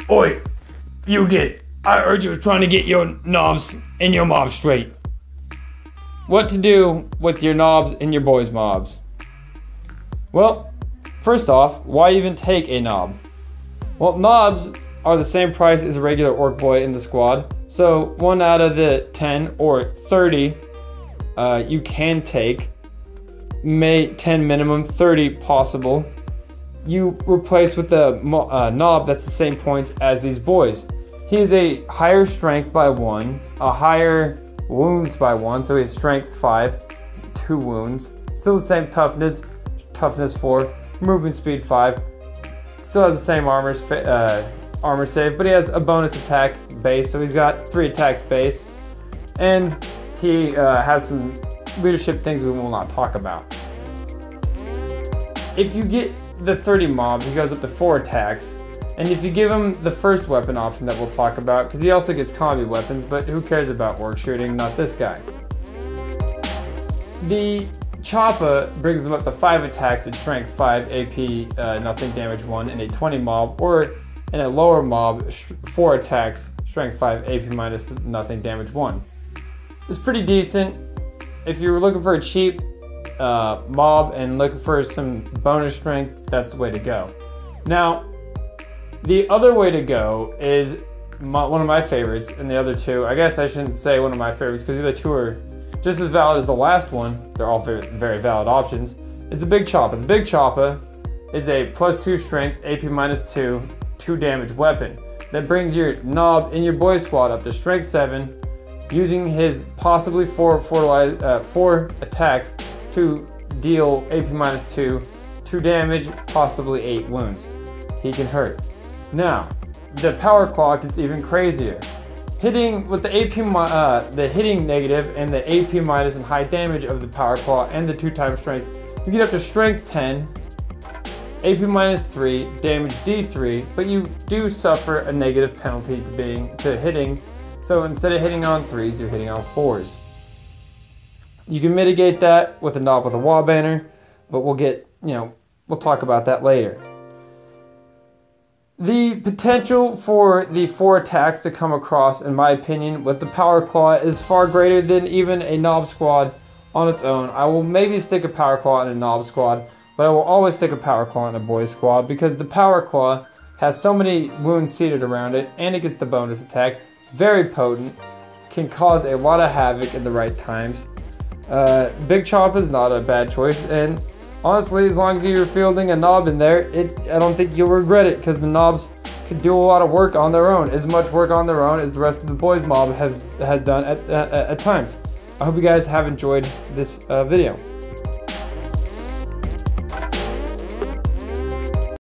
Oi, I heard you was trying to get your knobs and your mobs straight. What to do with your knobs and your boys' mobs? Well, first off, why even take a knob? Well, knobs are the same price as a regular orc boy in the squad, so 1 out of the 10 or 30 you can take. 10 minimum, 30 possible. You replace with the knob that's the same points as these boys. He is a higher strength by 1, a higher wounds by 1, so he has strength 5, 2 wounds. Still the same toughness 4, movement speed 5. Still has the same armor save, but he has a bonus attack base, so he's got 3 attacks base. And he has some leadership things we will not talk about. If you get the 30 mob, he goes up to 4 attacks. And if you give him the first weapon option that we'll talk about, because he also gets combi weapons, but who cares about orc shooting? Not this guy. The Choppa brings him up to 5 attacks at strength 5, AP, nothing damage 1 in a 20 mob, or in a lower mob, 4 attacks, strength 5, AP minus nothing damage 1. It's pretty decent. If you're looking for a cheap mob and looking for some bonus strength, that's the way to go. Now, the other way to go is one of my favorites, and the other two, I guess I shouldn't say one of my favorites because the other two are just as valid as the last one. They're all very, very valid options. Is the Big Choppa. The Big Choppa is a +2 strength, AP minus 2, 2 damage weapon that brings your knob in your boy squad up to strength 7, using his possibly 4 attacks to deal AP minus 2, 2 damage, possibly 8 wounds. He can hurt. Now, the power claw gets even crazier. Hitting with the the hitting negative and the AP minus and high damage of the power claw and the 2x strength, you get up to strength 10, AP minus 3, damage D3, but you do suffer a negative penalty to hitting. So instead of hitting on 3s, you're hitting on 4s. You can mitigate that with a knob with a wall banner, but we'll talk about that later. The potential for the 4 attacks to come across, in my opinion, with the power claw is far greater than even a knob squad on its own. I will maybe stick a power claw in a knob squad, but I will always stick a power claw in a boy squad because the power claw has so many wounds seated around it, and it gets the bonus attack. It's very potent, can cause a lot of havoc in the right times. Big Choppa is not a bad choice, and honestly, as long as you're fielding a knob in there, I don't think you'll regret it, because the knobs can do a lot of work on their own, as much work on their own as the rest of the boys mob has done at times. I hope you guys have enjoyed this video.